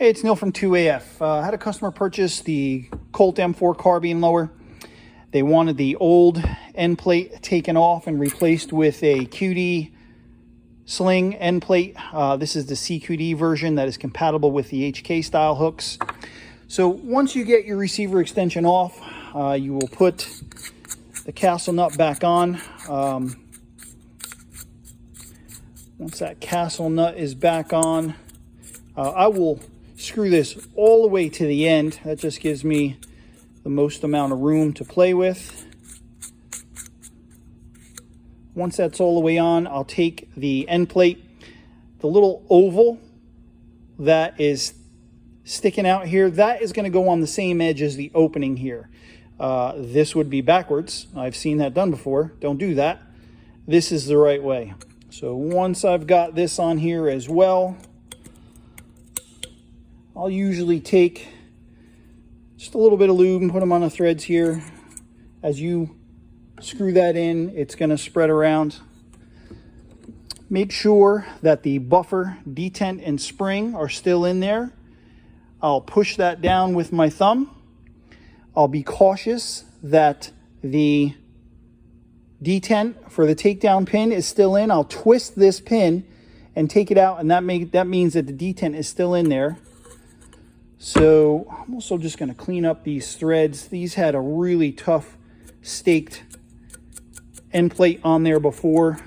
Hey, it's Neil from 2AF. I had a customer purchase the Colt M4 carbine lower. They wanted the old end plate taken off and replaced with a QD sling end plate. This is the CQD version that is compatible with the HK style hooks. So once you get your receiver extension off, you will put the castle nut back on. Once that castle nut is back on, I will screw this all the way to the end. That just gives me the most amount of room to play with. Once that's all the way on, I'll take the end plate, the little oval that is sticking out here, that is going to go on the same edge as the opening here. This would be backwards. I've seen that done before. Don't do that. This is the right way. So once I've got this on here as well, I'll usually take just a little bit of lube and put them on the threads here. As you screw that in, it's going to spread around. Make sure that the buffer, detent, and spring are still in there. I'll push that down with my thumb. I'll be cautious that the detent for the takedown pin is still in. I'll twist this pin and take it out, and that means that the detent is still in there. So I'm also just going to clean up these threads. These had a really tough staked end plate on there before,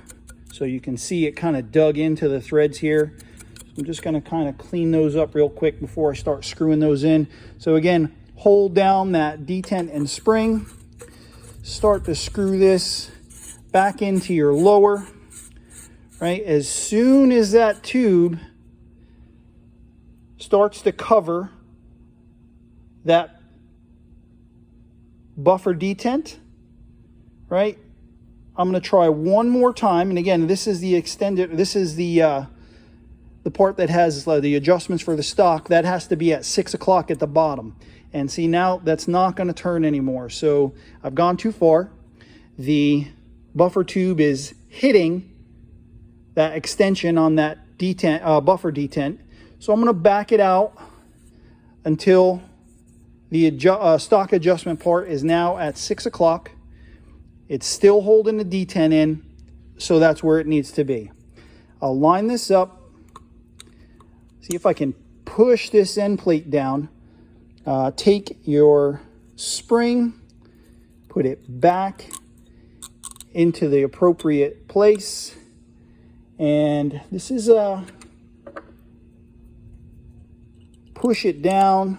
so you can see it kind of dug into the threads here. So I'm just going to kind of clean those up real quick before I start screwing those in. So again, hold down that detent and spring. Start to screw this back into your lower. Right, as soon as that tube starts to cover that buffer detent, right, I'm going to try one more time. And again, this is the extended, this is the part that has the adjustments for the stock. That has to be at 6 o'clock at the bottom. And see, now that's not going to turn anymore. So I've gone too far. The buffer tube is hitting that extension on that detent, buffer detent. So I'm going to back it out until the stock adjustment part is now at 6 o'clock. It's still holding the detent in, so that's where it needs to be. I'll line this up. See if I can push this end plate down. Take your spring, put it back into the appropriate place. And this is push it down.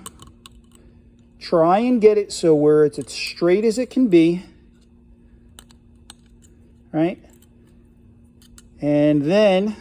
Try and get it so where it's as straight as it can be. Right? And then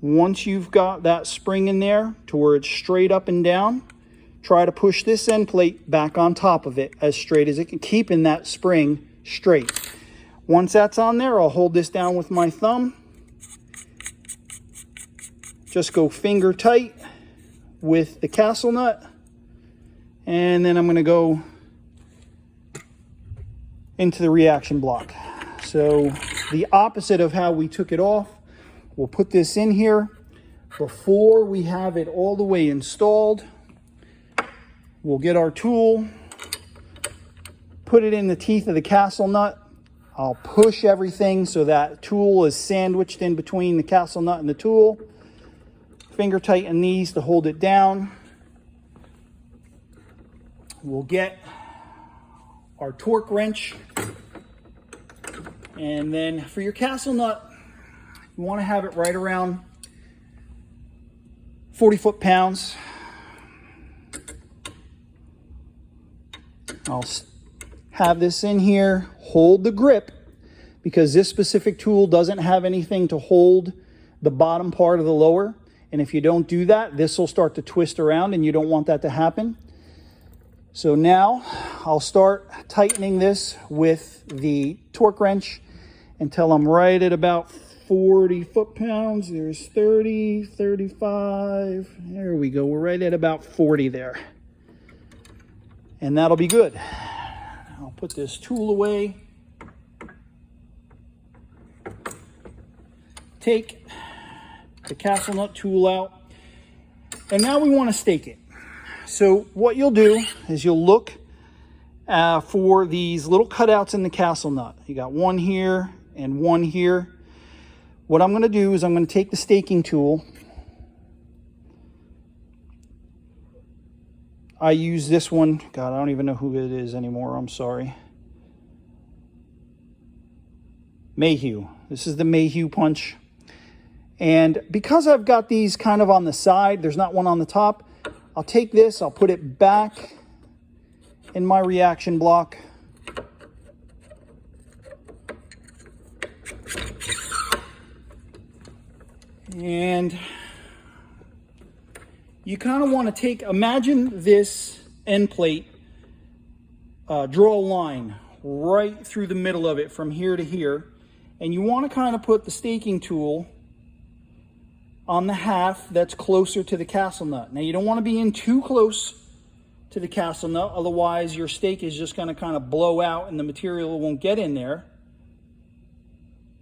once you've got that spring in there to where it's straight up and down, try to push this end plate back on top of it as straight as it can, keeping that spring straight. Once that's on there, I'll hold this down with my thumb. Just go finger tight with the castle nut. And then I'm going to go into the reaction block. So the opposite of how we took it off. We'll put this in here before we have it all the way installed. We'll get our tool, put it in the teeth of the castle nut. I'll push everything so that tool is sandwiched in between the castle nut and the tool. Finger tighten these to hold it down. We'll get our torque wrench. And then for your castle nut, you want to have it right around 40 foot-pounds. I'll have this in here, hold the grip, because this specific tool doesn't have anything to hold the bottom part of the lower. And if you don't do that, this will start to twist around, and you don't want that to happen. So now I'll start tightening this with the torque wrench until I'm right at about 40 foot-pounds. There's 30, 35. There we go. We're right at about 40 there. And that'll be good. I'll put this tool away. Take the castle nut tool out. And now we want to stake it. So what you'll do is you'll look for these little cutouts in the castle nut. You got one here and one here. What I'm going to do is I'm going to take the staking tool. I use this one. God, I don't even know who it is anymore. I'm sorry. Mayhew. This is the Mayhew punch. And because I've got these kind of on the side, there's not one on the top, I'll take this, I'll put it back in my reaction block. And you kind of want to imagine this end plate, draw a line right through the middle of it from here to here. And you want to kind of put the staking tool on the half that's closer to the castle nut. Now you don't want to be in too close to the castle nut, otherwise your stake is just going to kind of blow out and the material won't get in there.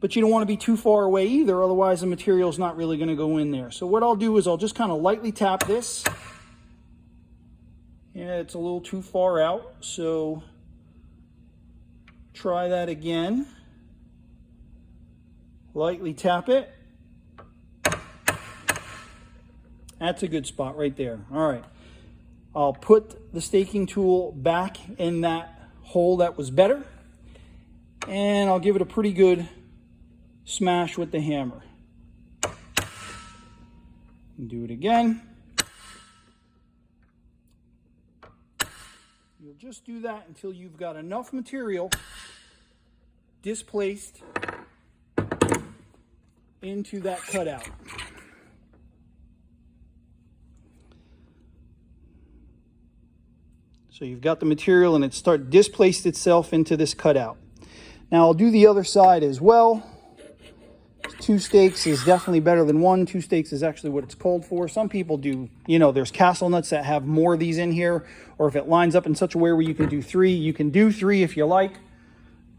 But you don't want to be too far away either, otherwise the material is not really going to go in there. So what I'll do is I'll just kind of lightly tap this. Yeah, it's a little too far out, so try that again. Lightly tap it. That's a good spot right there. All right. I'll put the staking tool back in that hole that was better. And I'll give it a pretty good smash with the hammer. Do it again. You'll just do that until you've got enough material displaced into that cutout. So you've got the material and it displaced itself into this cutout. Now I'll do the other side as well. 2 stakes is definitely better than 1. 2 stakes is actually what it's called for. Some people do, there's castle nuts that have more of these in here, or if it lines up in such a way where you can do 3, you can do 3 if you like.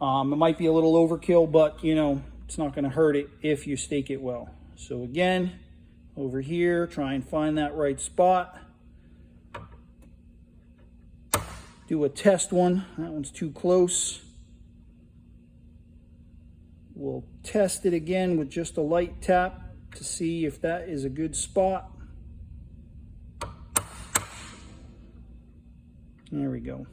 It might be a little overkill, but it's not going to hurt it if you stake it well. So again, over here, try and find that right spot. Do a test one. That one's too close. We'll test it again with just a light tap to see if that is a good spot. There we go.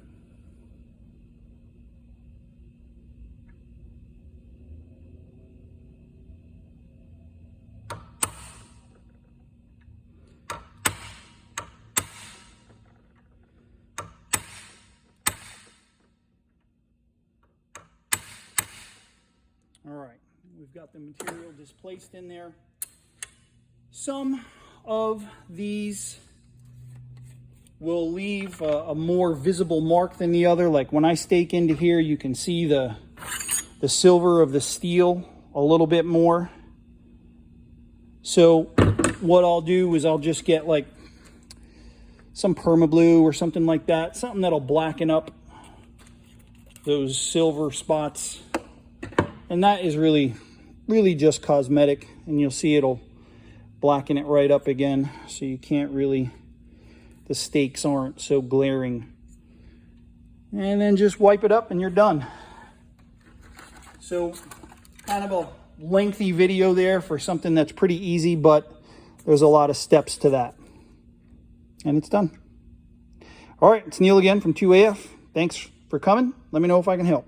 All right, we've got the material displaced in there. Some of these will leave a more visible mark than the other. Like when I stake into here, you can see the silver of the steel a little bit more. So what I'll do is I'll just get like some permablue or something like that, something that'll blacken up those silver spots. And that is really just cosmetic, and you'll see it'll blacken it right up again, so you can't really, the stakes aren't so glaring. And then just wipe it up and you're done. So kind of a lengthy video there for something that's pretty easy, but there's a lot of steps to that. And it's done. All right, it's Neil again from 2AF. Thanks for coming. Let me know if I can help.